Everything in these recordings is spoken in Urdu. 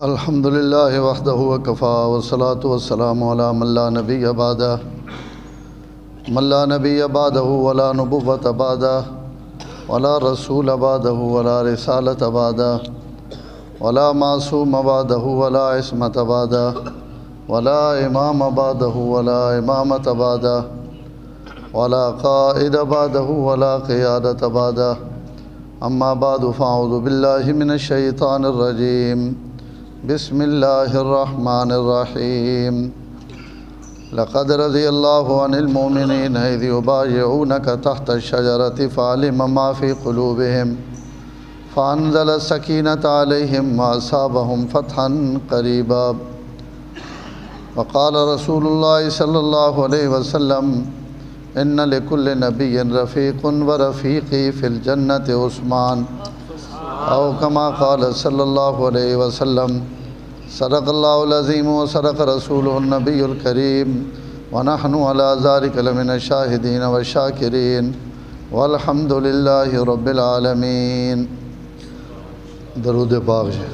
الحمدللہ وحدہ وکفا والصلاة والسلام علی من لا نبی بعدہ ولا نبوۃ بعدہ ولا رسول بعدہ ولا رسالۃ بعدہ ولا معصوم بعدہ ولا عصمت بعدہ ولا امام بعدہ ولا امامت بعدہ ولا قائد بعدہ ولا قیادت بعدہ اما بعد فاعوذ باللہ من الشیطان الرجیم بسم اللہ الرحمن الرحیم لقد رضی اللہ عن المؤمنین اذ یبایعونک تحت الشجرۃ فعلم ما فی قلوبہم فانزل السکینۃ علیہم واصابہم فتحا قریبا وقال رسول اللہ صلی اللہ علیہ وسلم ان لکل نبی رفیق ورفیقی فی الجنۃ عثمان او کما قال صلی اللہ علیہ وسلم صدق اللہ العظیم و صدق رسول النبی الکریم ونحن علی ذلک لمن الشاہدین والشاکرین والحمد للہ رب العالمین۔ درود پاک جی۔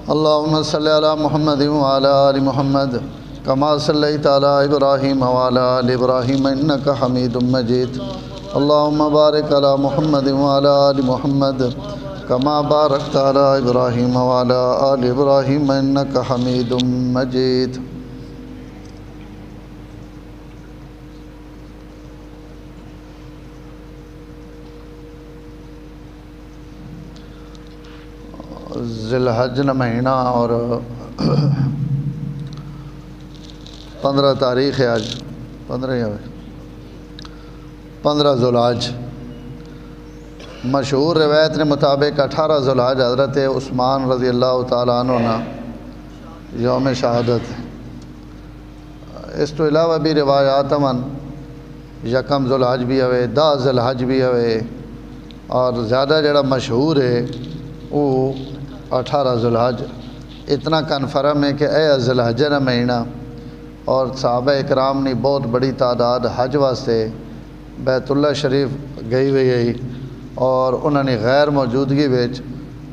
اللہم صلی علی محمد وعلی آل محمد کما صلیت علی ابراہیم وعلی آل ابراہیم انک حمید مجید۔ اللہم بارک علی محمد وعلی آل محمد کما بارکت علی ابراہیم وعلی آل ابراہیم انک حمید مجید۔ ذی الحج مہینہ اور 15 تاریخ ہے آج 15 ذو الحج۔ مشہور روایت کے مطابق 18 ذو الحج حضرت عثمان رضی اللہ تعالیٰ عنہ نا یوم شہادت ہے۔ اس تو علاوہ بھی روایات من یکم ذو الحج بھی ہوئے 10 ذو الحج بھی ہوئے اور زیادہ جڑا مشہور ہے وہ 18 ذو الحج۔ اتنا کنفرم ہے کہ اے ذو الحج نا مہینہ اور صحابہ اکرام نے بہت بڑی تعداد حج واسطے بیت اللہ شریف گئی ہوئی ہے اور انہوں نے غیر موجودگی وچ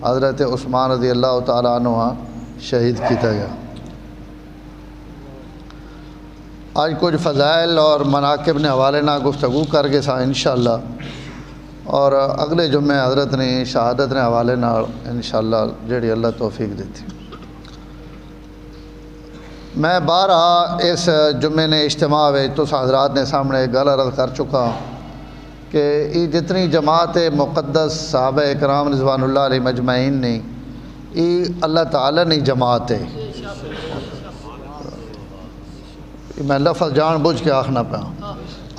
حضرت عثمان رضی اللہ تعالیٰ عنہ شہید کیتا گیا۔ آج کچھ فضائل اور مناقب نے حوالے نہ گفتگو کر کے سا انشاءاللہ، اور اگلے جمعے حضرت نے شہادت نے حوالے نہ انشاءاللہ جڑی اللہ توفیق دیتی۔ میں بارہا اس جمعے نے اجتماع تو حضرات نے سامنے گل عرض کر چکا کہ یہ جتنی جماعت مقدس صحابہ اکرام رضوان اللہ علیہ مجمعین نے یہ اللہ تعالیٰ نے جماعت ہے۔ میں لفظ جان بوجھ کے آخنا پہ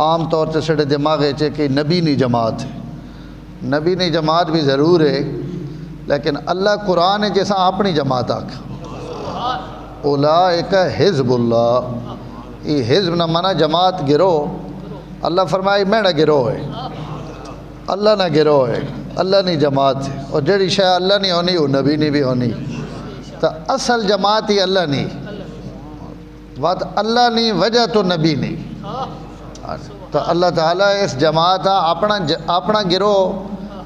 عام طور سے سڑے دماغ ہے کہ نبی نہیں جماعت ہے۔ نبی نہیں جماعت بھی ضرور ہے، لیکن اللہ قرآن جیسا اپنی جماعت آکھا اولئک حزب اللہ۔ یہ حزب نہ مانا جماعت گروہ۔ اللہ فرمائے میں نہ گروہ ہے، اللہ نہ گروہ ہے، اللہ نہیں جماعت ہے، اور جڑی شے اللہ نہیں ہونی وہ نبی نہیں بھی ہونی۔ تو اصل جماعت ہی اللہ نہیں، بات اللہ نہیں وجہ تو نبی نہیں۔ تو اللہ تعالیٰ اس جماعت اپنا گروہ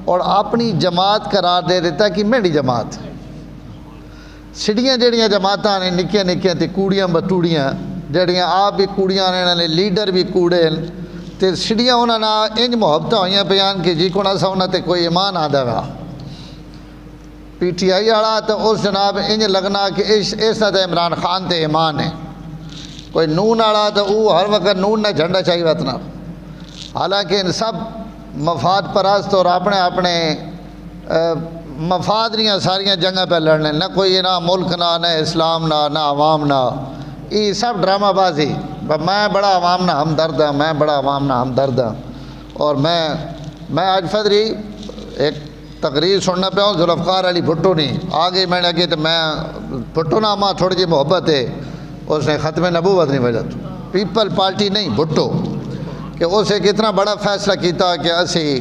اور اپنی جماعت قرار دے دیتا کہ میری جماعت ہے۔ سڑیاں جڑیاں جماعتاں نے نکیاں نکیاں تے کوڑیاں بتوڑیاں جڑیاں آپ بھی کوڑیاں نے لیڈر بھی کوڑے تے سڑیاں انہوں نے انج محبتیں ہوئیاں بیان کہ جی کون ایسا انہوں تے کوئی ایمان آدھا گا۔ پی ٹی آئی آڑا تو اس جناب انج لگنا کہ اس تے عمران خان تے ایمان ہے۔ کوئی نون آڑا تو وہ ہر وقت نون نے جھنڈا چاہیے وطنا، حالانکہ ان سب مفاد پرست اور اپنے مفاد نہیں ساریاں جنگیں پہ لڑنے، نہ کوئی نہ ملک نہ اسلام نہ عوام نہ، یہ سب ڈرامہ بازی۔ میں بڑا عوام نہ ہمدرد ہوں، میں بڑا عوام نہ ہمدرد ہوں۔ اور میں آج فدری ایک تقریر سننا پہ ہوں ذوالفقار علی بھٹو نہیں آگے میں نے کہ تو میں بھٹو نہ ماں تھوڑی جی محبت ہے، اس نے ختم نبوت نہیں وجہ تو پیپل پارٹی نہیں بھٹو، کہ اسے کتنا بڑا فیصلہ کیتا کہ اسی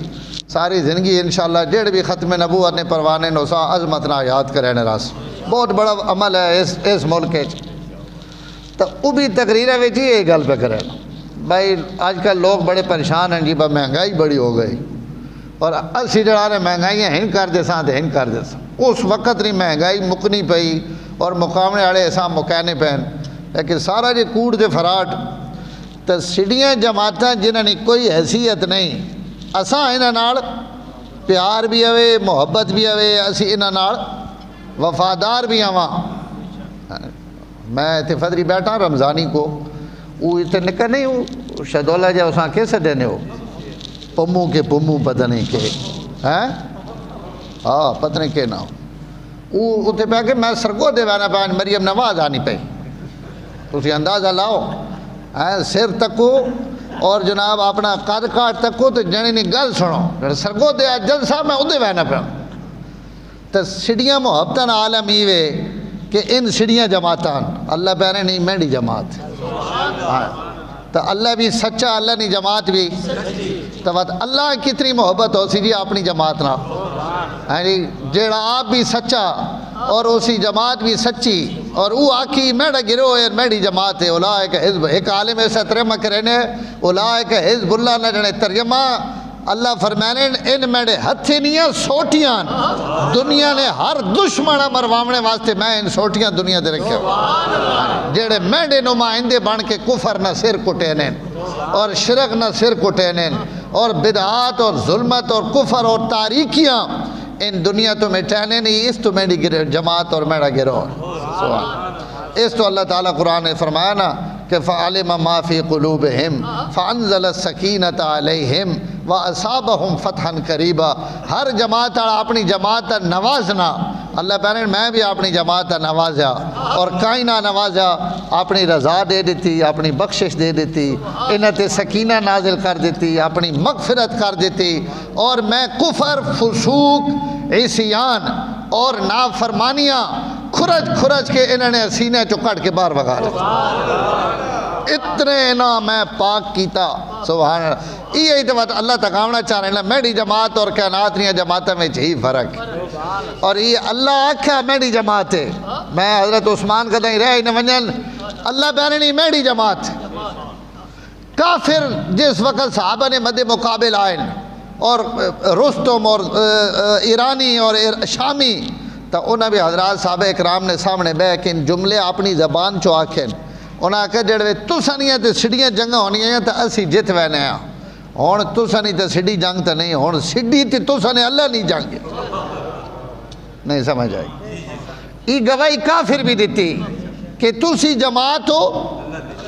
ساری زندگی انشاءاللہ جڑ بھی ختم نبوت نے پروانے نوسا عظمت نہ یاد کرے راس بہت بڑا عمل ہے اس ملک۔ تو وہ بھی تقریریں وچ ہی یہ گل پہ کرے بھائی آج کل لوگ بڑے پریشان ہیں جی مہنگائی بڑی ہو گئی، اور اسی جڑا نے مہنگائیاں ہن کر دے ساں تے ہن کر دے ساں۔ اس وقت نہیں مہنگائی مکنی پئی اور مقامنے والے ایسا مکانے پین، لیکن سارا جی کوڑ دے فراٹ تو سڑیاں جماعتاں جنہاں نے کوئی حیثیت نہیں، اساں انہاں نال پیار بھی ہوئے، محبت بھی ہوئے، اسی انہاں نال وفادار بھی آواں۔ میں اتنے فدری بیٹھا رمضانی کو، وہ اتنے نکل نہیں ہو شہدولہ جا اساں کیسے دینے ہو پمو کے پمو پتہ نہیں کہ ہیں ہاں پتہ نہیں کہ نہ ہو، وہ اتنے پہ کہ میں سرگو دے وانا پہن مریم نواز آنی پہ، تو اسی اندازہ لاؤ سر تکو اور جناب اپنا قد کاٹ تکو تو جنی نہیں گل سنو سرگو دے جلسہ میں ادھے وانا پہ تو سڑیاں محبتاً عالم ایوے کہ ان سڑیاں جماعتان اللہ پہنے نہیں مینڈی جماعت تو اللہ بھی سچا، اللہ نہیں جماعت بھی تو بات اللہ کتنی محبت ہو سی جی اپنی جماعت نہ جیڑا آپ بھی سچا اور اسی جماعت بھی سچی اور وہ آکی میڈا گروہ ہے میڈی جماعت ہے اولائک حزب، ایک عالم ایسا ترجمہ کرنے اولائک حزب اللہ نہ جنے ترجمہ اللہ فرمانے ان میڈے ہتھے نہیں سوٹیاں دنیا نے ہر دشمنہ مرواونے واسطے میں ان سوٹیاں دنیا دے رکھے جیڑے میڈے نمائندے بن کے کفر نہ سر کٹینیں اور شرک نہ سر کٹینیں اور بدعات اور ظلمت اور کفر اور تاریکیاں ان دنیا تو مٹانے نہیں، اس تو میری جماعت اور میرا گروہ اس تو اللہ تعالیٰ قرآن نے فرمایا نا کہ فَعَلِمَ مَا فِي قُلُوبِهِمْ فَأَنزَلَ السَّكِينَةَ عَلَيْهِمْ وَأَصَابَهُمْ فَتْحًا قَرِيبًا۔ ہر جماعت اپنی جماعت نوازنا، اللہ پہنے میں بھی اپنی جماعت نوازا اور کائنہ نوازا، اپنی رضا دے دیتی، اپنی بخشش دے دیتی، انت سکینہ نازل کر دیتی، اپنی مغفرت کر دیتی، اور میں کفر فسوق عصیان اور نافرمانیاں کھرج کھرج کے انہوں نے سینے چکڑ کے باہر بگا لیا، اتنے نا میں پاک کیتا سبحان اللہ۔ یہ تو بات اللہ تکاونا چاہ رہے ہیں میری جماعت اور کائنات نہیں جماعتیں میں ہی فرق اور یہ اللہ آکھا میری جماعت ہے، میں حضرت عثمان کا دیں رہے انہیں ونجن اللہ بیانے نہیں میری جماعت کافر جس وقت صحابہ نے مد مقابل آئے اور رستم اور ایرانی اور شامی تو انہوں بھی حضرات صحابہ اکرام نے سامنے بے کہ ان جملے اپنی زبان چو آکھیں انہوں آکھا جڑوے تُسانیاں تے سڑیاں جنگاں ہونی ہیں تو اسی جت وینے ہیں ہون تُسانی تے سڑی جنگ تے نہیں ہون سڑی تے تُسانے اللہ نہیں جنگ نہیں سمجھ آئی۔ یہ گواہی کافر بھی دیتی کہ تُسی جماعت ہو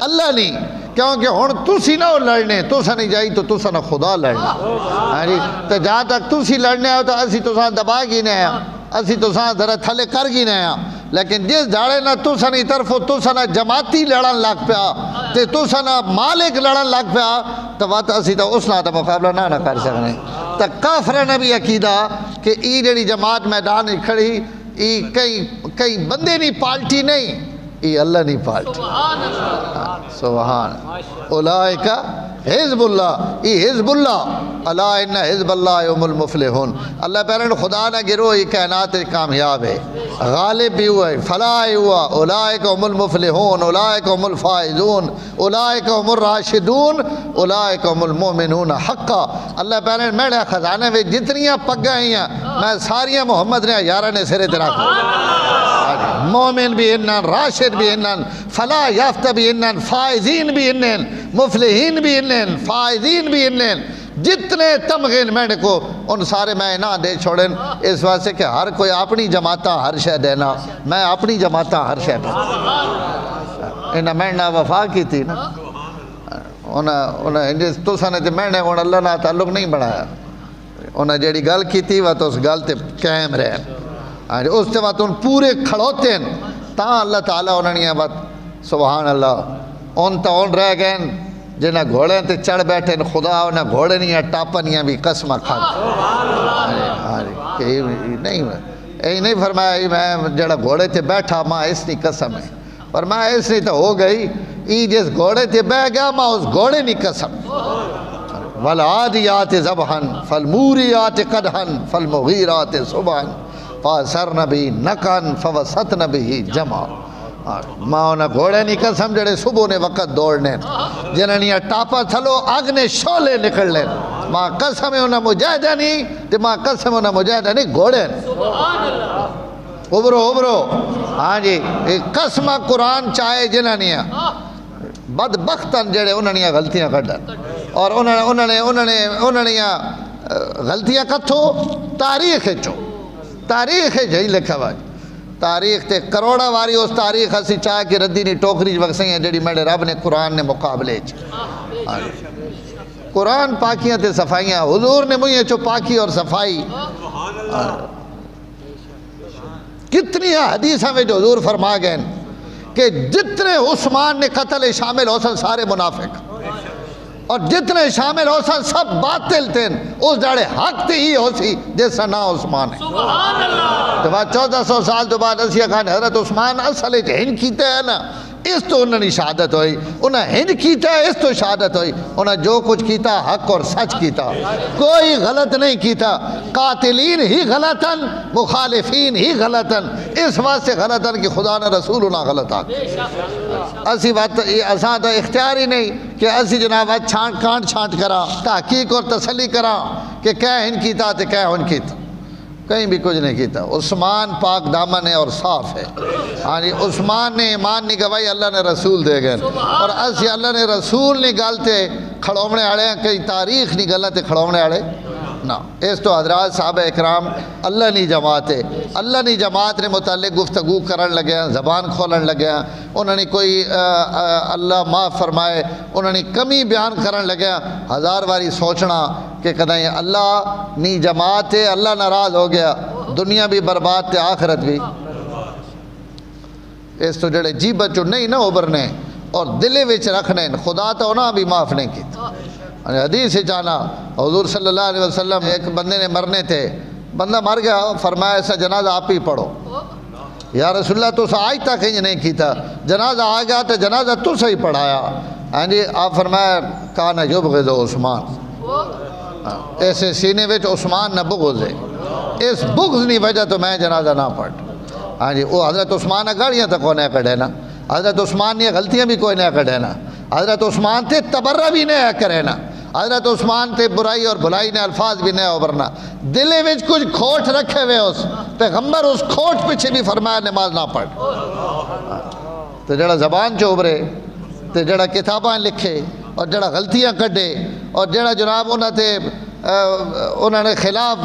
اللہ نہیں، کیونکہ ہون تُسی نہ ہو لڑنے تُسا نہیں جائی تو تُسا نہ خدا لڑنے تو جہاں تک تُسی لڑنے ہو تو اسی تُسان دبا گی نہیں ہیں اسی تُسان ذرا تھلے کر گی نہیں ہیں، لیکن جس جاڑے نہ تُسانی طرف تُسانا جماعتی لڑن لگ پیا تے تُسانا مالک لڑن لگ پیا تو وقت اسی تو اس نہ مقابلہ نہ کر سکنے تو کافرہ نبی عقیدہ کہ ای جڑی جماعت میدان کھڑی ای کئی بندے نہیں پالٹی نہیں، ای اللہ نہیں پالٹی سبحان اولائکہ حزب اللہ، ای حزب اللہ الا ان حزب اللہ ام المفلحون۔ اللہ پیرن خدا نہ گرو یہ کائنات کامیاب ہے، غالب بھی ہوا ہے، فلاح ہوا، اولائکہ ام المفلحون، اولائکہ ام الفائزون، اولائکہ ام الراشدون، اولائکہ ام المؤمنون حقا۔ اللہ پیرن میرے خزانے میں جتنیاں پگہ ہیں میں ساریاں محمد نے یارہ نے سرے تیرا مومن بھی انن، راشد بھی انن، فلاح یافتہ بھی انن، فائزین بھی انن، مفلحین بھی انن، فائزین بھی انن، جتنے تمغین میں نے کو ان سارے میں نہ دے چھوڑیں اس واسطے کہ ہر کوئی اپنی جماعتاں ہر شے دینا، میں اپنی جماعتاں ہر شے دینا۔ انہاں میں نہ وفا کی تھی نا انہیں تو سانے تے میں نے اللہ نہ تعلق نہیں بڑھایا، انہیں جیڑی گل کی تھی وہ تو اس گل تے قائم رہے اس تے وقت ان پورے کھڑوتے ہیں تاں اللہ تعالیٰ انہوں نے بات سبحان اللہ ان تا ان رہ گئے جنہیں گھوڑے تے چڑھ بیٹھے خدا انہیں گھوڑے نہیں ہیں ٹاپا نہیں ہیں بھی قسمہ کھاتے نہیں فرمایا میں جڑا گھوڑے تے بیٹھا ماں اس نہیں قسم ہے فرمایا اس نہیں تو ہو گئی ای جس گھوڑے تے بہ گیا ماں اس گھوڑے نہیں قسم والعادیات ذبحن فالموریات قدحن فالمغیرات صبحن فاسرن بھی نکن فوسطن بھی جمع۔ ماں انہیں گھوڑے نہیں قسم جڑے صبح نے وقت دوڑنے جنہیں نہیں ٹاپا تھلو آگ نے شولے نکل لیں ماں قسم انہیں مجاہدہ نہیں تو ماں قسم انہیں مجاہدہ نہیں گھوڑے ابھرو ہاں جی قسم قرآن چاہے جنہاں نیا بدبختن جڑے انہاں نیا غلطیاں کڈن اور انہاں نے غلطیاں کتھو تاریخ چو تاریخ جہی لکھا ہوا تاریخ تے کروڑا واری اس تاریخ اسی چاہ کے ردی نہیں ٹوکری وقسیں ہیں جڑی میرے رب نے قرآن نے مقابلے قرآن پاکیاں تے صفائیاں حضور نے مجھے چو پاکی اور صفائی کتنی حدیثہ میں جو حضور فرما گئے کہ جتنے عثمان نے قتل شامل ہو سن سارے منافق اور جتنے شامل ہو سن سب باطل تھے اس جاڑے حق تے ہی ہو سی جیسا نا عثمان ہے سبحان اللہ تو بعد 1400 سال تو بعد اسیہ کھانے حضرت عثمان اصل ہند کیتے ہیں نا اس تو انہوں نے شہادت ہوئی انہیں ہند کیتا ہے اس تو شہادت ہوئی انہیں جو کچھ کیتا حق اور سچ کیتا کوئی غلط نہیں کیتا قاتلین ہی غلطن مخالفین ہی غلطن اس واسطے غلطن کہ خدا نے رسول انہیں غلط آگا اسی بات اساں تو اختیار ہی نہیں کہ اسی جناب چھانٹ کرا تحقیق اور تسلی کرا کہ کیا ہند کیتا تے کیا ہن کیتا کہیں بھی کچھ نہیں کیتا عثمان پاک دامن ہے اور صاف ہے ہاں جی عثمان نے ایمان نہیں گوائی اللہ نے رسول دے گئے اور اسی اللہ نے رسول نہیں گالتے کھڑومنے آڑے ہیں کئی تاریخ نہیں گلتے کھڑومنے آڑے نا اس تو حضرات صحابہ اکرام اللہ نہیں جماعت ہے اللہ نہیں جماعت نے متعلق گفتگو کرن لگے ہیں زبان کھولن لگے ہیں انہوں نے کوئی اللہ معاف فرمائے انہوں نے کمی بیان کرن لگے ہیں ہزار باری سوچنا کہ کدائیں اللہ نہیں جماعت ہے اللہ ناراض ہو گیا دنیا بھی برباد تے آخرت بھی اس تو جڑے جی بچو نہیں نہ ابھرنے اور دلے وچ رکھنے خدا تو انہاں بھی معاف نہیں کیتا حدیث سے جانا حضور صلی اللہ علیہ وسلم ایک بندے نے مرنے تھے بندہ مر گیا فرمایا ایسا جنازہ آپ ہی پڑھو یا رسول اللہ تو آج تک ہی نہیں کیتا جنازہ آ گیا تو جنازہ تو سے ہی پڑھایا ہاں جی آپ فرمایا کانا یبغض عثمان ایسے سینے وچ عثمان نہ بغض ہے اس بغض نہیں وجہ تو میں جنازہ نہ پڑھ ہاں جی وہ حضرت عثمان گاڑیاں تو کوئی نہیں کڑے نا حضرت عثمان نے غلطیاں بھی کوئی نہیں کڑے نا حضرت عثمان تے تبرہ بھی نہیں کرے نا حضرت عثمان تے برائی اور بھلائی نے الفاظ بھی نہیں ابھرنا دلے وچ کچھ کھوٹ رکھے ہوئے اس پیغمبر اس کھوٹ پیچھے بھی فرمایا نماز نہ پڑھ تو جڑا زبان چو ابھرے تو جڑا کتاباں لکھے اور جڑا غلطیاں کڈے اور جڑا جناب انہوں نے خلاف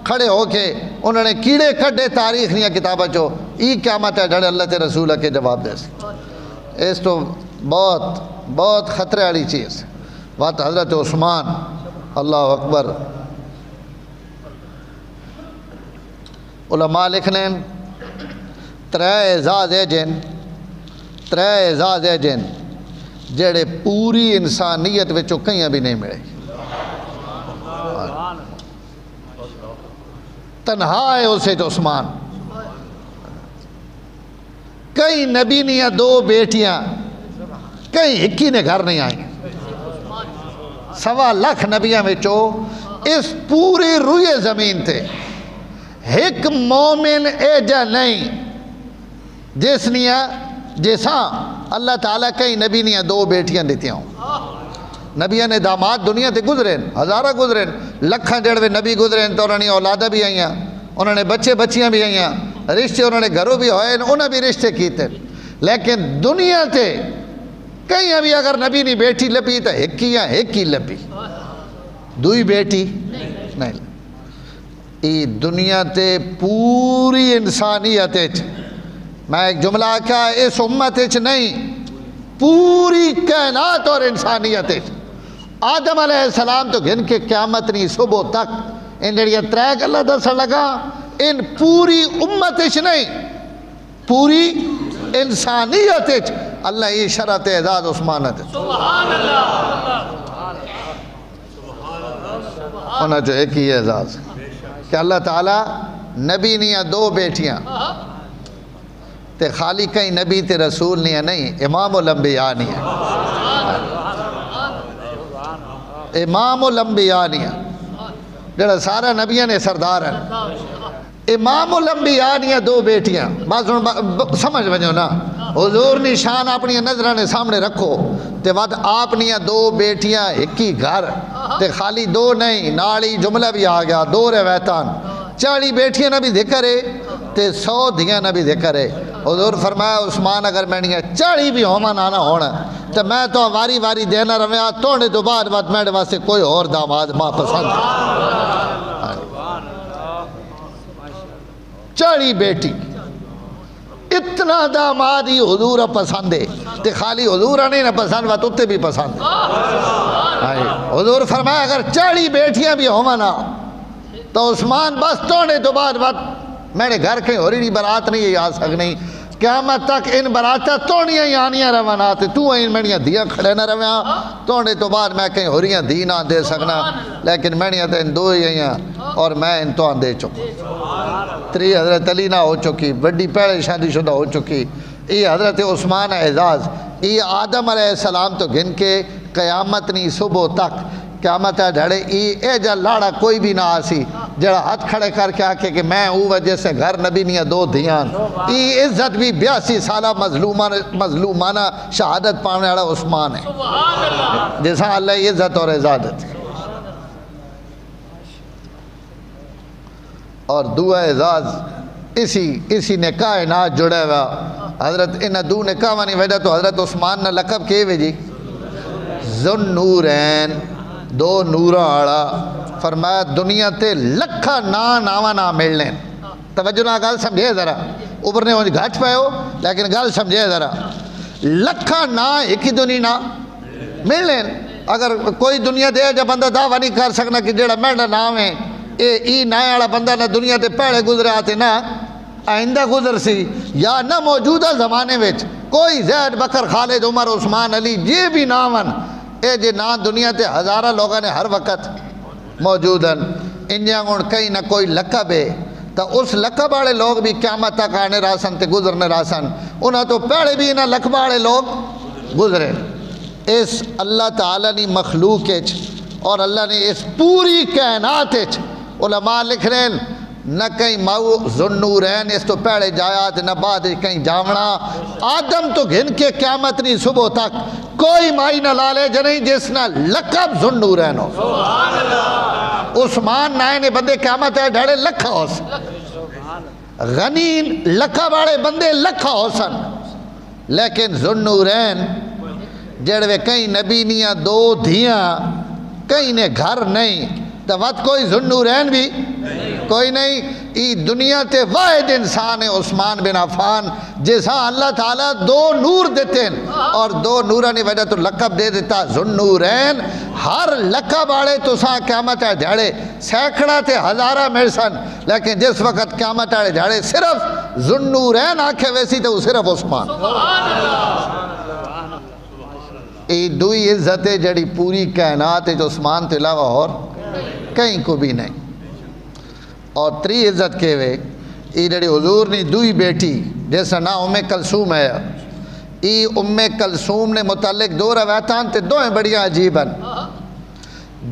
کھڑے ہو کے انہوں نے کیڑے کڈے تاریخ نہیں کتاباں چو ای قیامت ہے جڑے اللہ تے رسول کے جواب دے سی اس تو بہت خطرے والی چیز بات حضرت عثمان اللہ اکبر علماء لکھنے ترے اعزاز ہے جن جڑے پوری انسانیت وچوں کہیں بھی نہیں ملے تنہا ہے اسے تو عثمان کئی نبی نے دو بیٹیاں کہیں ہکی نے گھر نہیں آئیں 1.25 لاکھ نبیاں میں چو اس پوری روئے زمین تھے ایک مومن ایجا نہیں جس نیا جیسا اللہ تعالیٰ کئی نبی نے دو بیٹیاں دیتی ہوں نبیاں نے داماد دنیا تے گزریں ہزارہ گزریں لکھاں جڑوے نبی گزریں تو انہوں نے اولادہ بھی آئیاں انہوں نے بچیاں بھی آئیاں رشتے انہوں نے گھروں بھی ہوئے انہوں بھی رشتے کیتے لیکن دنیا تے کہیں ابھی اگر نبی نہیں بیٹی لپی تو ایک ہی لپی دوئی بیٹی نہیں ای دنیا تے پوری انسانیت میں ایک جملہ کہا اس امت نہیں پوری کائنات اور انسانیت آدم علیہ السلام تو گھن کے قیامت نہیں صبح تک ان جڑیاں تریک اللہ دسا لگا ان پوری امت نہیں پوری انسانیت اللہ یہ شرط اعزاز عثمانت سبحان اللہ انہاں جو ایک ہی اعزاز کہ اللہ تعالیٰ نبی نہیں دو بیٹیاں تے خالی کہیں نبی تے رسول نہیں امام الانبیاء نہیں امام الانبیاء نہیں جڑا سارا نبیاں نے سردار ہیں امام الانبیاء نہیں دو بیٹیاں بات سمجھ بنو نا حضور نشان اپنی نظرہ نے سامنے رکھو تے وقت آپ نہیں دو بیٹیاں ایک ہی گھر تے خالی دو نہیں نالی جملہ بھی آ گیا دو روایتان 40 بیٹیاں نہ بھی ذکر ہے تے 100 دیاں نہ بھی ذکر ہے۔ حضور فرمایا عثمان اگر میں نہیں 40 بھی ہوما نہ ہونا تو میں تو واری واری دینا رہا توڑے تو بعد میرے واسطے کوئی اور داماد ماں پسند 40 بیٹی اتنا داماد ہی حضور پسند ہے تے خالی حضور نہیں نہ پسند وہ تُتے بھی پسند ہے۔ حضور فرمایا اگر 40 بیٹیاں بھی ہوما نہ تو عثمان بس توڑے تو بعد میرے گھر کہیں ہو رہی نہیں برات نہیں آ سکنی قیامت تک ان براتہ توڑیاں ہی آنیاں روانات تو این میڑیاں دیاں کھڑے نہ رویاں توڑے تو بعد میں کہیں ہو رہی ہیں دی نہ دے سکنا لیکن میڑیاں تو ان دو ہی ہیں اور میں ان تو دے چکا 3 حضرت علی نہ ہو چکی بڑی پہلے شادی شدہ ہو چکی یہ حضرت عثمان اعزاز یہ آدم علیہ السلام تو گن کے قیامت نہیں صبح تک قیامت ڈھڑے اے جا لاڑا کوئی بھی نہ آسی جڑا ہاتھ کھڑے کر کے آکے کہ میں او وجہ سے گھر نبی نہیں 2 دھیان ای عزت بھی 82 سالہ مظلومانہ شہادت پانے والا عثمان ہے جیسا اللہ عزت اور عزادت اور دعا اعزاز اسی نے کائنات جڑے ہوا حضرت انہ دو نے کہا وجہ تو حضرت عثمان نے لقب کے وجی ذن نورین 2 نوراں آڑا فرمایا دنیا تے لکھا ناوا نہ ملنے توجہ نہ گل سمجھے ذرا اوپر نے گھٹ پائے ہو لیکن گل سمجھے ذرا لکھا نا ایک ہی دنیا نہ ملنے اگر کوئی دنیا دے جب بندہ دعویٰ نہیں کر سکنا کہ جڑا میڈا نام ہے ای نائے والا بندہ نہ دنیا تے پہلے گزرے آتے نہ آئندہ گزر سی یا نہ موجودہ زمانے وچ کوئی زید بکر خالد عمر عثمان علی یہ بھی نامن اے جے نا دنیا تے ہزارہ لوگاں نے ہر وقت موجودن انجاں گون کئی نہ کوئی لقب ہے تو اس لقب والے لوگ بھی قیامت تک آنے راسن تے گزرنے راسن انہاں تو پہلے بھی انہاں لقب والے لوگ گزرے اس اللہ تعالیٰ نے مخلوق اور اللہ نے اس پوری کائنات علماء لکھ رہے ہیں نہ کہیں ماؤ ذنورین اس تو پہلے جایات نہ بعد کہیں جامنا آدم تو گھن کے قیامت نہیں صبح تک کوئی مائی نہ لالے جنہیں جس نہ لقب ذنورین ہو عثمان نائے نے بندے قیامت ہے ڈھڑے لکھا ہو سن غنین لقب والے بندے لکھا ہو سن لیکن ذنورین جڑوے کہیں نبی نیاں 2 دھیاں کہیں نے گھر نہیں تو وقت کوئی ذنورین بھی کوئی نہیں ای دنیا تے واحد انسان ہے عثمان بن عفان جیسا اللہ تعالیٰ 2 نور دیتے ہیں اور 2 نورہ نے وجہ تو لقب دے دیتا ذنورین ہر لقب آڑے تو ساں قیامت ہے جھاڑے سینکڑا تے ہزارہ مرسن لیکن جس وقت قیامت آڑے جھاڑے صرف ذنورین آنکھیں ویسی تو صرف عثمان ای دوئی عزت جڑی پوری کائنات ہے جو عثمان تے علاوہ اور کہیں کو بھی نہیں اور 3 عزت کے وے ای جڑی حضور نے دوئی بیٹی جیسا نا کلثوم ہے ای کلثوم نے متعلق 2 روایتان تے 2 بڑیاں عجیبن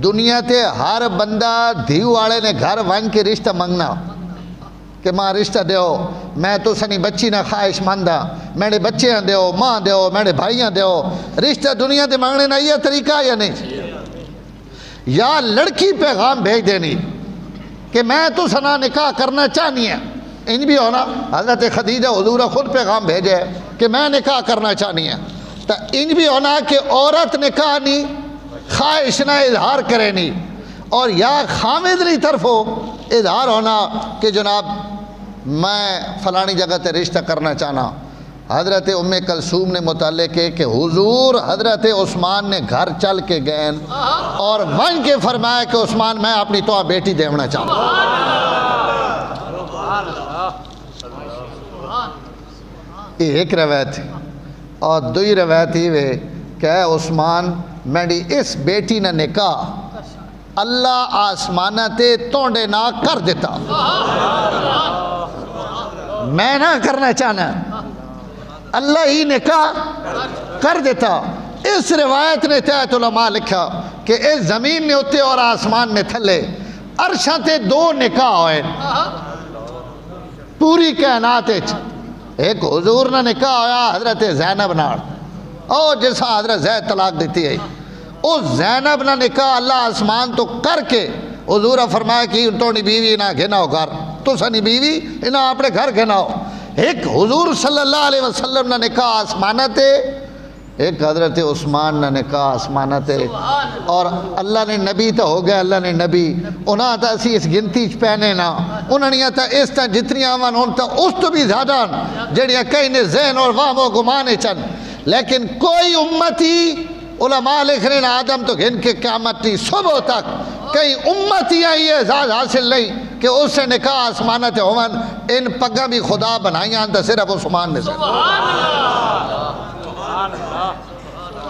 دنیا تے ہر بندہ دھیو آڑے نے گھر ون کے رشتہ منگنا کہ ماں رشتہ دیو میں تو سنی بچی نہ خواہش مندہ میرے بچے ہیں دیو ماں دیو میرے بھائیاں دیو رشتہ دنیا تے مانگنے نہ یہ طریقہ یا نہیں یا لڑکی پیغام بھیج دینی کہ میں تو سنا نکاح کرنا چاہنی ہے انج بھی ہونا حضرت خدیجہ حضورہ خود پیغام بھیجے کہ میں نکاح کرنا چاہنی ہے تو انج بھی ہونا کہ عورت نکاح نہیں خواہش نہ اظہار کرے نہیں اور یا خامد نہیں طرف ہو اظہار ہونا کہ جناب میں فلانی جگہ تے رشتہ کرنا چاہنا حضرت کلثوم نے متعلق ہے کہ حضور حضرت عثمان نے گھر چل کے گئے اور ون کے فرمایا کہ عثمان میں اپنی تو بیٹی دیونا چاہتا یہ ایک روایت ہے اور 2 روایت ہی کہ عثمان میری اس بیٹی نے نکاح اللہ آسمانہ تے تونڈے نہ کر دیتا میں نہ کرنا چاہنا اللہ ہی نکاح کر دیتا اس روایت نے تحت علماء لکھا کہ اس زمین نے اتے اور آسمان نے تھلے عرشاں تے 2 نکاح ہوئے پوری کائنات ایک حضور نے نکاح ہویا حضرت زینب نال او جیسا حضرت زید طلاق دیتی ہے اس زینب نہ نکاح اللہ آسمان تو کر کے حضور فرمایا کہ انتونی بیوی نہ گھنا ہو گھر تو سنی بیوی انہاں اپنے گھر گھناؤ. ایک حضور صلی اللہ علیہ وسلم نے نکاح آسمانہ تے, ایک حضرت عثمان نے نکاح آسمانہ تے. اور اللہ نے نبی تو ہو گیا, اللہ نے نبی انہاں تا اسی اس گنتی چ پہنے نا, انہاں نے تا اس تا جتنی آوان ہون تا اس تو بھی زیادہ جڑیاں کئی نے ذہن اور واہم و گمانے چن. لیکن کوئی امتی, علماء لکھ رہے ہیں آدم تو گھن کے قیامت نہیں صبح تک کئی امتیاں یہ اعزاز حاصل نہیں کہ اس سے نکاح آسمانہ تے ہوون. ان پگاں بھی خدا بنائیاں تا صرف عثمان نے سے.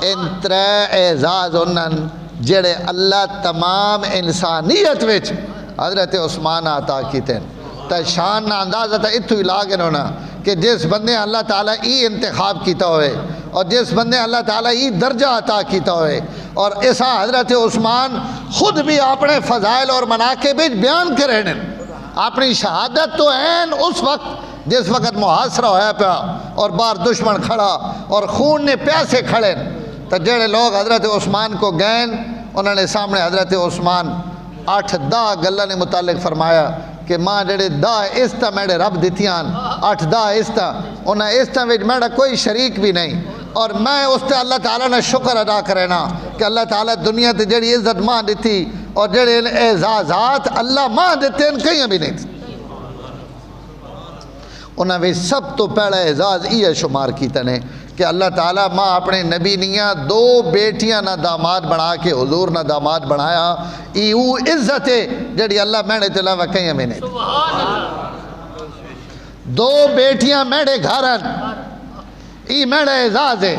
ان ترے اعزاز انہن جڑے اللہ تمام انسانیت وچ حضرت عثمان عطا کیتے ہیں. تا شان نہ اندازہ تا اتھو ہی لاگن ہونا کہ جس بندے اللہ تعالیٰ ای انتخاب کیتا ہوئے اور جس بندے اللہ تعالیٰ ای درجہ عطا کیتا ہوئے. اور ایسا حضرت عثمان خود بھی اپنے فضائل اور مناقب بیان کریں اپنی شہادت تو این اس وقت جس وقت محاصرہ ہویا پیا اور باہر دشمن کھڑا اور خون نے پیاسے کھڑے. تو جڑے لوگ حضرت عثمان کو گئن انہوں نے سامنے حضرت عثمان 8-10 گلہ نے متعلق فرمایا کہ ماں جڑے 10 استا میرے رب دیتیاں 8-10 استا انہیں استا ویج میرا کوئی شریک بھی نہیں. اور میں اس تے اللہ تعالیٰ نے شکر ادا کرنا کہ اللہ تعالیٰ دنیا تے جڑی عزت ماں دیتی اور جڑے اعزازات اللہ ماں دیتے ان کہیں بھی نہیں تھی. انہیں بھی سب تو پہلا اعزاز یہ شمار کیتا نے کہ اللہ تعالیٰ ماں اپنے نبی نیاں 2 بیٹیاں نہ داماد بنا کے حضور نہ داماد بنایا. ایو عزت ہے جڑی اللہ میرے تلاوہ کہیں میں نہیں. 2 بیٹیاں میرے گھرن ای میرا اعزاز ہے.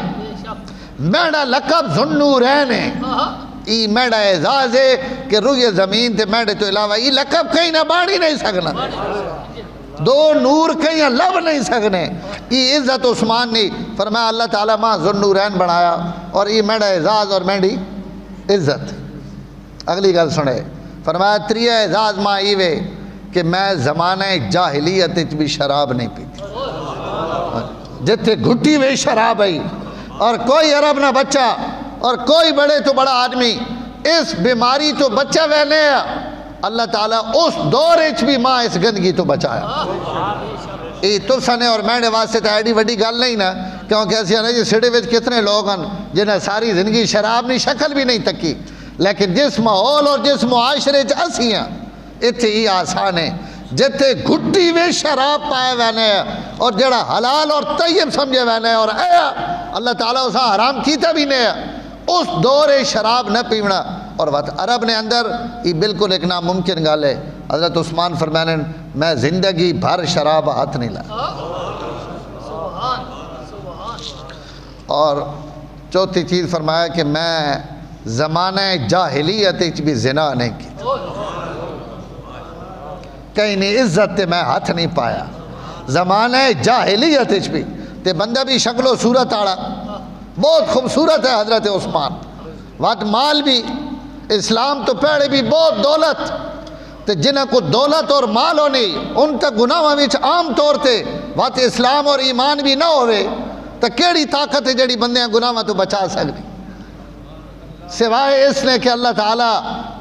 میرا لقب ذوالنورین ہے. ای میرا اعزاز ہے کہ روئے زمین تے میرے تو علاوہ ای لقب کہیں نہ بانی نہیں سکنا. 2 نور کہیں لب نہیں سکنے. ای عزت عثمان نے فرمایا اللہ تعالیٰ ماں ذوالنورین بنایا اور ای میرا اعزاز اور میری عزت. اگلی گل سنے فرمایا 3 اعزاز ماں ایوے کہ میں زمانہ جاہلیت بھی شراب نہیں پیتی. جتے گھٹی ہوئی شراب ہے اور کوئی عرب نہ بچہ اور کوئی بڑے تو بڑا آدمی اس بیماری تو بچہ وینے اللہ تعالیٰ اس دور اچ بھی ماں اس گندگی تو بچایا. یہ تو سنے اور میرے واسطے تو ایڈی وڈی گل نہیں نا کیونکہ ایسی ہے جی سڑے وچ کتنے لوگ ہیں جنہیں ساری زندگی شراب نہیں شکل بھی نہیں تکی. لیکن جس ماحول اور جس معاشرے چ اسی ہیں اتنے ہی آسان ہے جتے گھٹی وے شراب پائے وینے اور جڑا حلال اور طیب سمجھے وینے اور اے اللہ تعالیٰ اسا حرام کیتا بھی نہیں ہے اس دور شراب نہ پیونا. اور وقت عرب نے اندر یہ بالکل ایک ناممکن گال ہے. حضرت عثمان فرمانے میں زندگی بھر شراب ہاتھ نہیں لایا. اور چوتھی چیز فرمایا کہ میں زمانہ جاہلیت بھی زنا نہیں کی. کہیں نہیں عزت تے میں ہاتھ نہیں پایا. زمانہ جاہلیت بھی تے بندہ بھی شکل و صورت آڑا بہت خوبصورت ہے حضرت عثمان. وقت مال بھی اسلام تو پہلے بھی بہت دولت تے جنہ کو دولت اور مال ہونی ان تک گناہ وچ عام طور تے وقت اسلام اور ایمان بھی نہ ہوئے تو کیڑی طاقت ہے جڑی بندیاں گناہ تو بچا سکتی سوائے اس نے کہ اللہ تعالیٰ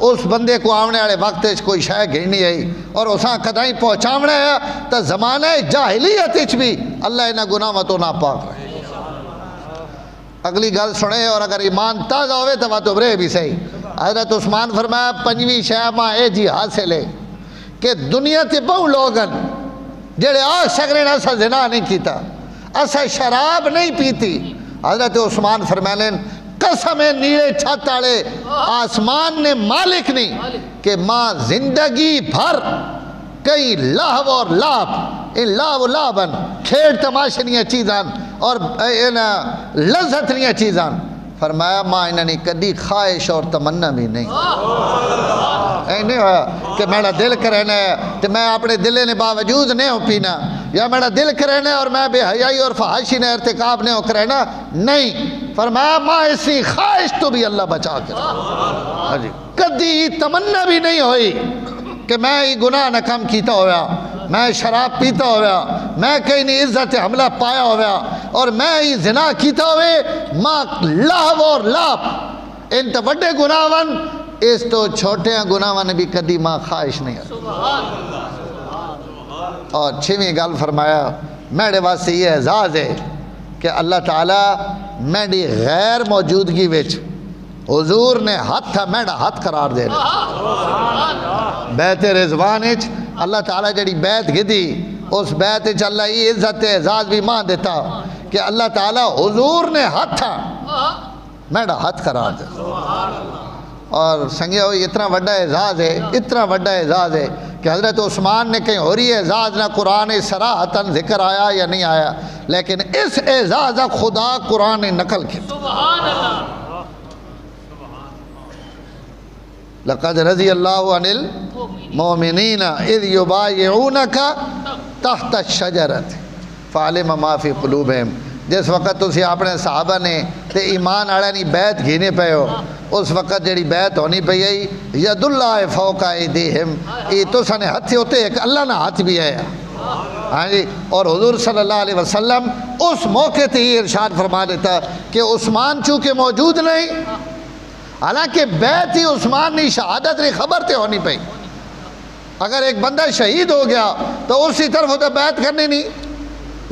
اس بندے کو آونے والے وقت کوئی شے گھڑنی آئی اور اساں کدائیں پہنچاونا ہے تو زمانہ جاہلیت بھی اللہ انہاں گناہ تو نہ پاک رہے. اگلی گل سنے اور اگر ایمان تازہ ہوئے تو وہ تو برے بھی صحیح. حضرت عثمان فرمایا 5ویں شے ماں اے جی حاصل ہے کہ دنیا تے بہو لوگن جڑے آگ سکرین اسا زنا نہیں کیتا اسا شراب نہیں پیتی. حضرت عثمان فرمائیں قسم نیڑے چھت آڑے آسمان نے مالک نہیں کہ ماں زندگی بھر کئی لہو اور لاب ان لہو لابن کھیڑ تماشے نہیں چیزاں اور لذت نہیں چیزاں فرمایا ماں انہوں نے کدی خواہش اور تمنا بھی نہیں. اے نہیں ہویا کہ میرا دل کرنا ہے تو میں اپنے دلے نے باوجود نہیں ہو پینا یا میرا دل کرنا ہے اور میں بے حیائی اور فحاشی نے ارتکاب نہیں ہو کرنا نہیں. فرمایا ماں اسی خواہش تو بھی اللہ بچا کر کدی تمنا بھی نہیں ہوئی کہ میں یہ گناہ نہ کم کیتا ہویا میں شراب پیتا ہویا میں کہیں نہیں عزت حملہ پایا ہویا اور میں یہ زنا کیتا ہوئے ماں لہو اور لاب ان تو بڑے گناہون اس تو چھوٹے گناہون بھی کدی ماں خواہش نہیں ہے. اور 6ویں گل فرمایا میرے واسطے یہ اعزاز ہے کہ اللہ تعالیٰ میری غیر موجودگی وچ حضور نے ہاتھ تھا میرا ہاتھ قرار دے رہے بیت رضوان وچ اللہ تعالیٰ جڑی بیت گدی اس بیت وچ اللہ یہ عزت اعزاز بھی مان دیتا کہ اللہ تعالیٰ حضور نے ہاتھ تھا میرا ہاتھ قرار دے اور سنگیا ہوئی اتنا بڑا اعزاز ہے اتنا بڑا اعزاز ہے کہ حضرت عثمان نے کہیں ہو رہی اعزاز نہ قرآن صراحتاً ذکر آیا یا نہیں آیا لیکن اس اعزاز خدا قرآن نقل کی سبحان اللہ لقد رضی اللہ عن المؤمنین اذ یبایعونک تحت الشجرۃ فعلم ما فی قلوبہم جس وقت تسی اپنے صحابہ نے تے ایمان آڑا نہیں بیعت گھینے پہ ہو اس وقت جڑی بیعت ہونی پہ یہی ید اللہ فوق ایدیہم یہ تو سنے ہاتھ ہوتے ایک اللہ نہ ہاتھ بھی ہے ہاں جی اور حضور صلی اللہ علیہ وسلم اس موقع تے یہ ارشاد فرما دیتا کہ عثمان چونکہ موجود نہیں حالانکہ بیعت ہی عثمان نہیں شہادت نہیں خبر تے ہونی پہ اگر ایک بندہ شہید ہو گیا تو اسی طرف ہوتا بیعت کرنی نہیں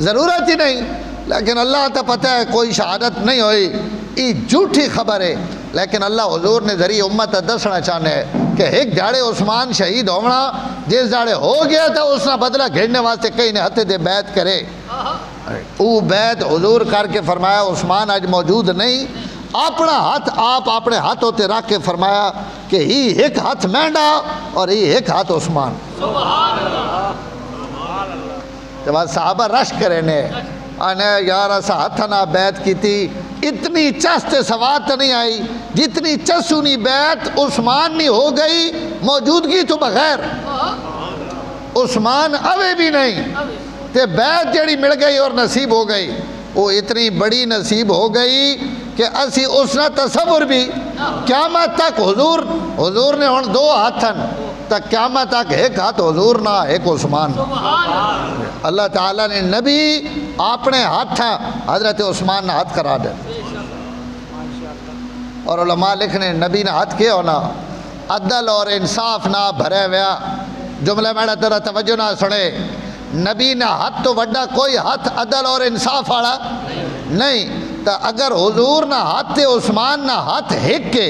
ضرورت ہی نہیں لیکن اللہ تا پتہ ہے کوئی شہادت نہیں ہوئی یہ جھوٹی خبر ہے لیکن اللہ حضور نے ذریعہ امت دسنا چاہنے ہے کہ ایک جاڑے عثمان شہید ہونا جس جاڑے ہو گیا تھا اس نے بدلہ گھڑنے واسطے کئی نے ہتھے دے بیعت کرے او بیعت حضور کر کے فرمایا عثمان آج موجود نہیں اپنا ہاتھ آپ اپنے ہاتھ ہوتے رکھ کے فرمایا کہ ہی ایک ہاتھ مینڈا اور ہی ایک ہاتھ عثمان سبحان اللہ جب صحابہ رش کرے نے آنے یار ایسا ہاتھ نہ بیعت کی تھی اتنی چست سوات نہیں آئی جتنی چسونی بیعت عثمان نہیں ہو گئی موجودگی تو بغیر عثمان اوے بھی نہیں تے بیعت جڑی مل گئی اور نصیب ہو گئی وہ اتنی بڑی نصیب ہو گئی کہ اسی اس نے تصور بھی قیامت تک حضور نے ہن 2 ہاتھن تک قیامت تک ایک ہاتھ حضور نہ ایک عثمان اللہ تعالیٰ نے نبی اپنے ہاتھ حضرت عثمان نے ہاتھ کرا دے اور علماء لکھنے نبی نے ہاتھ کیا ہونا عدل اور انصاف نہ بھرے ویا جملہ میرا تیرا توجہ نہ سنے نبی نے ہاتھ تو وڈا کوئی ہاتھ عدل اور انصاف والا نہیں تو اگر حضور نہ ہاتھ عثمان نہ ہاتھ ہک کے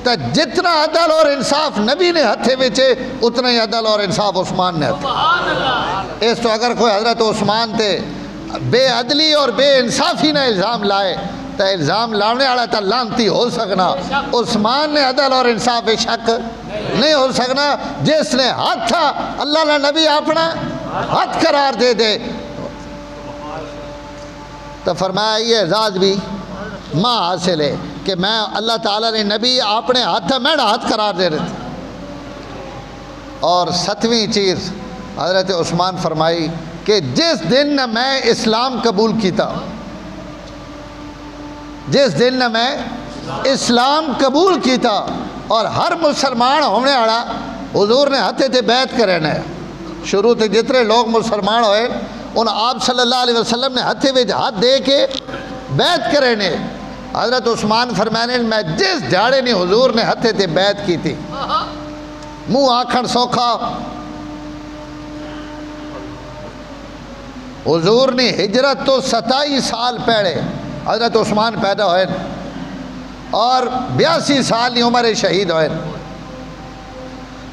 تو جتنا عدل اور انصاف نبی نے ہتھے وچے اتنا ہی عدل اور انصاف عثمان نے ہتھے اس تو اگر کوئی حضرت عثمان تے بے عدلی اور بے انصافی نہ الزام لائے تو الزام لانے والا تا لانتی ہو سکنا عثمان نے عدل اور انصاف شک نہیں ہو سکنا جس نے ہاتھ تھا اللہ نے نبی اپنا ہاتھ قرار دے دے تو فرمایا یہ اعزاز بھی ماں حاصل ہے کہ میں اللہ تعالیٰ نے نبی اپنے ہاتھ میرا ہاتھ قرار دے رہے تھے اور 7ویں چیز حضرت عثمان فرمائی کہ جس دن میں اسلام قبول کیتا جس دن میں اسلام قبول کیتا اور ہر مسلمان ہونے والا حضور نے ہتھے تے بیعت کرنے شروع تے جتنے لوگ مسلمان ہوئے ان آپ صلی اللہ علیہ وسلم نے ہتھے وچ ہاتھ دے کے بیعت کرنے حضرت عثمان فرمانے میں جس جاڑے نے حضور نے ہتھے تے بیعت کی تھی منہ آکھن سوکھا حضور نے ہجرت تو 27 سال پہلے حضرت عثمان پیدا ہوئے اور 82 سال کی عمر شہید ہوئے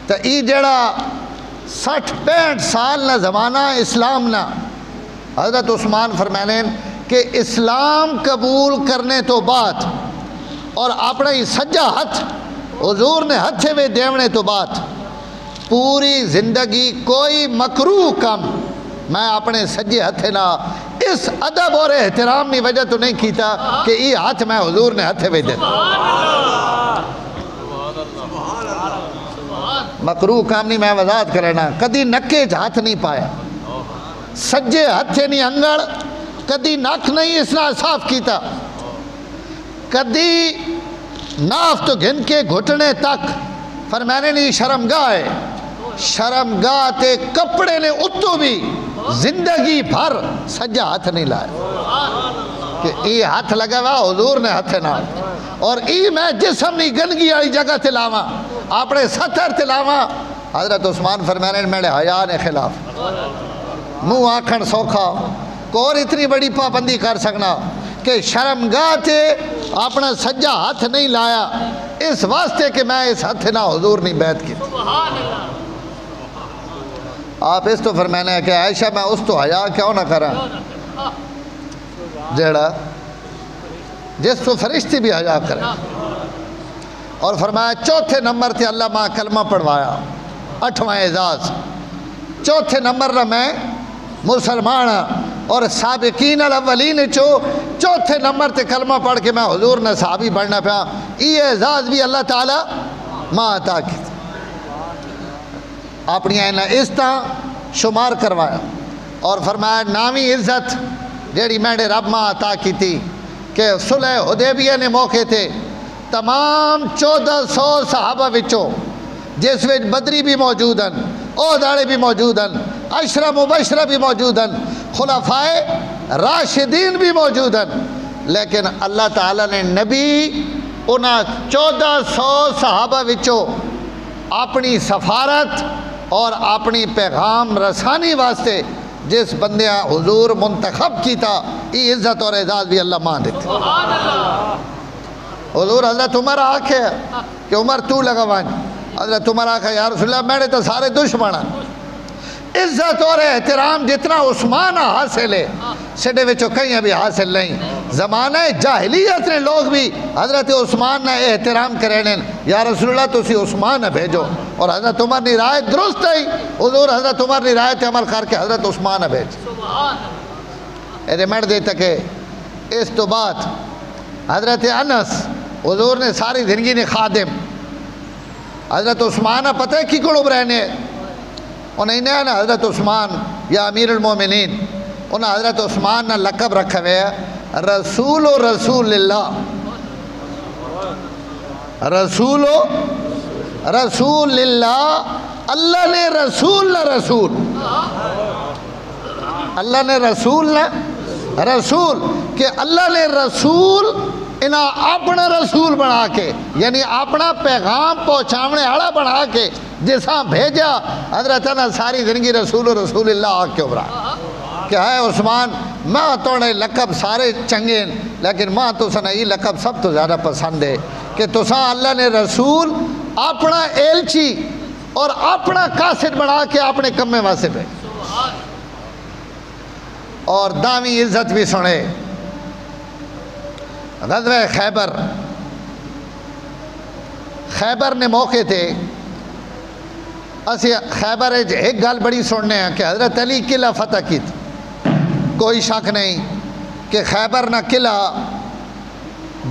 تو یہ جڑا 60-65 سال نہ زمانہ اسلام نہ حضرت عثمان فرمانے کہ اسلام قبول کرنے تو بعد اور اپنا ہی سجا ہاتھ حضور نے ہتھے میں دیونے تو بعد پوری زندگی کوئی مکروہ کم میں اپنے سجے ہتھے نہ اس ادب اور احترام کی وجہ تو نہیں کیتا کہ یہ ہاتھ میں حضور نے ہتھے میں دے مکروہ کام نہیں میں وضاحت کرنا کدی نکے ہاتھ نہیں پایا سجے ہتھے نہیں انگڑ کدی نک نہیں اس نے صاف کیتا کدی ناف تو گھن کے گھٹنے تک فرمانے نہیں شرمگاہ ہے شرمگاہ تے کپڑے نے اتو بھی زندگی بھر سجا ہاتھ نہیں لائے کہ یہ ہاتھ لگا ہوا حضور نے ہاتھ نہ اور ای میں جسم نہیں گندگی آئی جگہ تلاوا اپنے ستر تلاوا حضرت عثمان فرمانے میرے حیا نے خلاف منہ آکھن سوکھا اور اتنی بڑی پابندی کر سکنا کہ شرمگاہ تے اپنا سجا ہاتھ نہیں لایا اس واسطے کہ میں اس ہاتھ نہ حضور نہیں بیعت کی. سبحان اللہ. آپ اس تو فرمانا ہے کہ عائشہ میں اس تو حیا کیوں نہ کرا جیڑا جس تو فرشتے بھی حیا کرے. اور فرمایا چوتھے نمبر تھے اللہ ماں کلمہ پڑھوایا 8واں اعزاز. چوتھے نمبر نہ میں مسلمان اور سابقین الاولین چوتھے نمبر تے کلمہ پڑھ کے میں حضور نے صحابی بڑھنا پیا. یہ اعزاز بھی اللہ تعالیٰ ماں عطا کی اپنی آئینہ اس طرح شمار کروایا. اور فرمایا نامی عزت جیڑی میں نے رب ماں عطا کی تھی کہ صلح حدیبیہ نے موقع تھے تمام 1400 صحابہ وچوں جس وچ بدری بھی موجود ہیں عہد والے بھی موجود ہیں عشرہ مبشرہ بھی موجود ہیں خلفائے راشدین بھی موجود ہیں لیکن اللہ تعالیٰ نے نبی انہاں 1400 صحابہ وچوں اپنی سفارت اور اپنی پیغام رسانی واسطے جس بندے حضور منتخب کی تھا یہ عزت اور اعزاز بھی اللہ مان دیتے. سبحان اللہ. حضور حضرت عمر آکھے کہ عمر تو لگا وان حضرت عمر آکھے یا رسول اللہ میں نے تو سارے دشمن عزت اور احترام جتنا عثمان حاصل ہے سڈے وچوں کہیں ابھی حاصل نہیں. زمانہ جاہلیت نے لوگ بھی حضرت عثمان نے احترام کرے یا رسول اللہ تسی عثمان بھیجو اور حضرت عمر نے رائے درست ہے حضور حضرت عمر نے رائے تے عمل کر کے حضرت عثمان بھیج. سبحان اللہ. ریمنڈ دیتا کہ اس تو بعد حضرت انس حضور نے ساری زندگی نے خادم حضرت عثمان پتہ ہے کی کڑوب رہنے انہیں نہیں نا حضرت عثمان یا امیر المومنین انہیں حضرت عثمان نے لقب رکھا ہوئے رسول و رسول اللہ. رسول و رسول اللہ. اللہ نے رسول نہ رسول اللہ نے رسول نہ رسول کہ اللہ نے رسول انہاں اپنا رسول بنا کے یعنی اپنا پیغام پہنچاونے آڑا بنا کے جیسا بھیجا حضرت نے ساری زندگی رسول و رسول اللہ آگ کے ابھرا کہ ہے عثمان ماں توڑے لقب سارے چنگے لیکن ماں تو سنا یہ لقب سب تو زیادہ پسند ہے کہ تساں اللہ نے رسول اپنا ایلچی اور اپنا قاصد بنا کے اپنے کمے واسے پہ. اور دامی عزت بھی سنے غزوہ خیبر خیبر نے موقع تھے اسی خیبر ایک گل بڑی سننے ہیں کہ حضرت علی قلعہ فتح کی تھی. کوئی شک نہیں کہ خیبر نہ قلعہ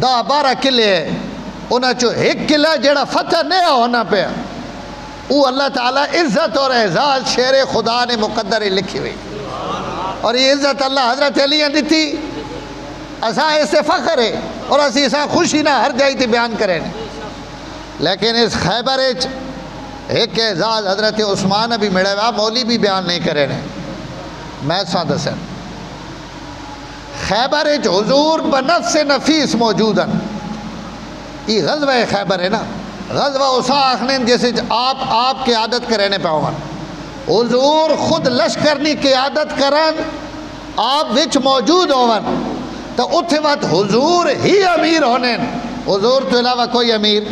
10-12 قلعے انہاں چو ایک قلعہ جڑا فتح نہیں ہونا پہ وہ اللہ تعالیٰ عزت اور اعزاز شیر خدا نے مقدر لکھی ہوئی اور یہ عزت اللہ حضرت علی نے دیتی. اساں اس سے فخر ہے اور اسی اساں خوشی نہ ہر جائی تھی بیان کریں لیکن اس خیبر ایک اعزاز حضرت عثمان بھی مڑے ہوا مولی بھی بیان نہیں کرے میں ساں دسیں خیبر حضور بنفس نفیس موجود ہیں. یہ غزوہ خیبر ہے نا غزوہ اسا آخنے جیسے آپ قیادت کرنے پہ ہوں حضور خود لشکرنی قیادت کرن آپ وچ موجود ہون تو اتھے وقت حضور ہی امیر ہونے حضور تو علاوہ کوئی امیر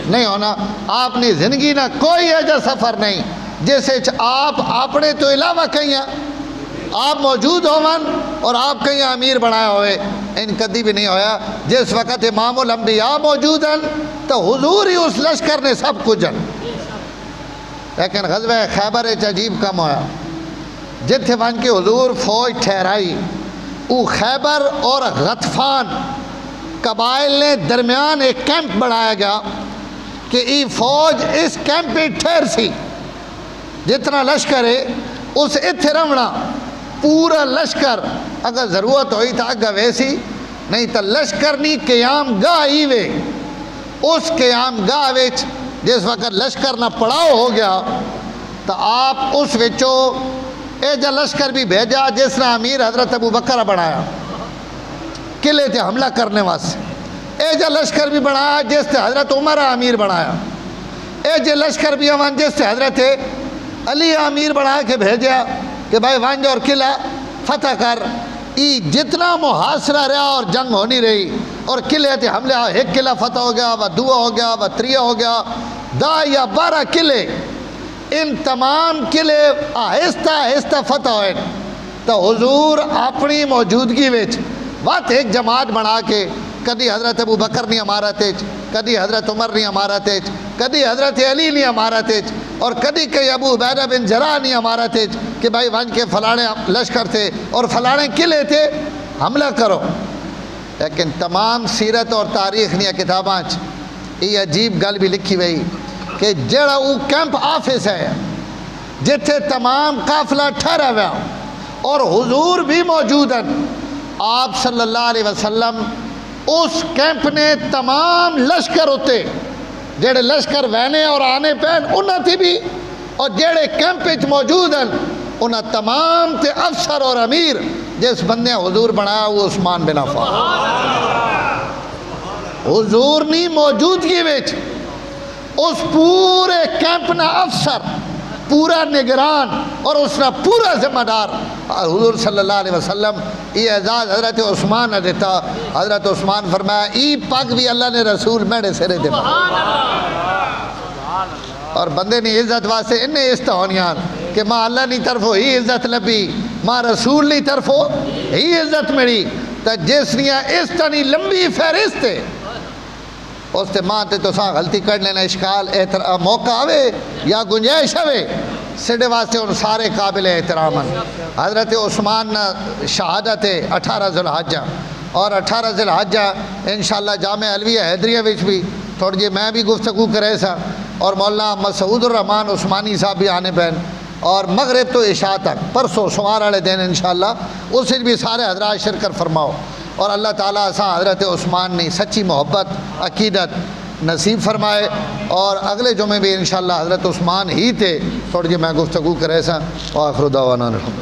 نہیں ہونا. آپ نے زندگی نہ کوئی ایجا سفر نہیں جیسے آپ اپنے تو علاوہ کہیں آپ موجود ہون اور آپ کہیں امیر بنایا ہوئے ان کدی بھی نہیں ہویا. جس وقت امام الانبیاء موجود ہیں تو حضور ہی اس لشکر نے سب کچھ ہیں. لیکن غزوہ خیبر عجیب کم ہویا جتھے ون کے حضور فوج ٹھہرائی وہ خیبر اور غطفان قبائل نے درمیان ایک کیمپ بنایا گیا کہ یہ فوج اس کیمپ پہ ٹھہر سی جتنا لشکر ہے اس اتھے رمنا پورا لشکر اگر ضرورت ہوئی تھا اگا ویسی نہیں تو لشکر نہیں قیام گاہ ہی وے اس قیام گاہ ویچ جس وقت لشکر نہ پڑاؤ ہو گیا تو آپ اس وچوں اے جا لشکر بھی بھیجا جس نے امیر حضرت ابو بکر بنایا قلعے تھے حملہ کرنے واسطے. اے جا لشکر بھی بنایا جس سے حضرت عمر امیر بنایا. اے جا لشکر بھی ہم جس سے حضرت علی امیر بنا کے بھیجا کہ بھائی ونج اور قلعہ فتح کر. ای جتنا محاصرہ رہا اور جنگ ہونی رہی اور قلعے تے حملے ایک قلعہ فتح ہو گیا و دوا ہو گیا و تریہ ہو گیا 10 یا 12 قلعے ان تمام قلعے آہستہ آہستہ فتح ہوئے تو حضور اپنی موجودگی وچ وقت ایک جماعت بنا کے کدی حضرت ابو بکر نہیں امارت کدی حضرت عمر نہیں امارت کدی حضرت علی نہیں امارت اور کدی کئی ابو عبیدہ بن جراح نہیں امارت کہ بھائی ونج کے فلانے لشکر تھے اور فلانے قلعے تھے حملہ کرو. لیکن تمام سیرت اور تاریخ نیا کتاباں یہ عجیب گل بھی لکھی ہوئی کہ جڑا وہ کیمپ آفس ہے جتھے تمام قافلہ ٹھہرا ہوا اور حضور بھی موجود ہیں. آپ صلی اللہ علیہ وسلم اس کیمپ نے تمام لشکر ہوتے جڑے لشکر وینے اور آنے پہن انہاں تھی بھی اور جڑے کیمپ وچ موجود ہیں انہاں تمام تے افسر اور امیر جس بندے حضور بنایا وہ عثمان بن عفان. حضور نہیں موجودگی وچ اس پورے کیمپ نا افسر پورا نگران اور اس نا پورا ذمہ دار حضور صلی اللہ علیہ وسلم. یہ اعزاز حضرت عثمان نے دیتا. حضرت عثمان فرمایا ای پاک بھی اللہ نے رسول میرے سرے دے اور بندے نے عزت واسطے انہیں استہونیان کہ ماں اللہ نہیں طرفو ہی عزت لبی ماں رسول نہیں طرفو ہی عزت ملی تا جس نیا اس تنی لمبی فہرست ہے اس تے ماں تے تو ساں غلطی کر لینا اشکال موقع آوے یا گنجائش آوے سڈے واسطے ان سارے قابل احترام. حضرت عثمان شہادت 18 ذی الحجہ اور 18 ذی الحجہ انشاءاللہ جامع علویہ حیدریہ وچ بھی تھوڑی جی میں بھی گفتگو کرے سا اور مولانا مسعود الرحمان عثمانی صاحب بھی آنے بہن اور مغرب تو عشاء تک پرسوں سوار والے دن انشاءاللہ اس وچ بھی سارے حضرات شرکت فرماؤ اور اللہ تعالیٰ اساں حضرت عثمان نے سچی محبت عقیدت نصیب فرمائے اور اگلے جمعے بھی انشاءاللہ حضرت عثمان ہی تھے تھوڑی جی میں گفتگو کرے سا وآخر دعوانا الحمدللہ.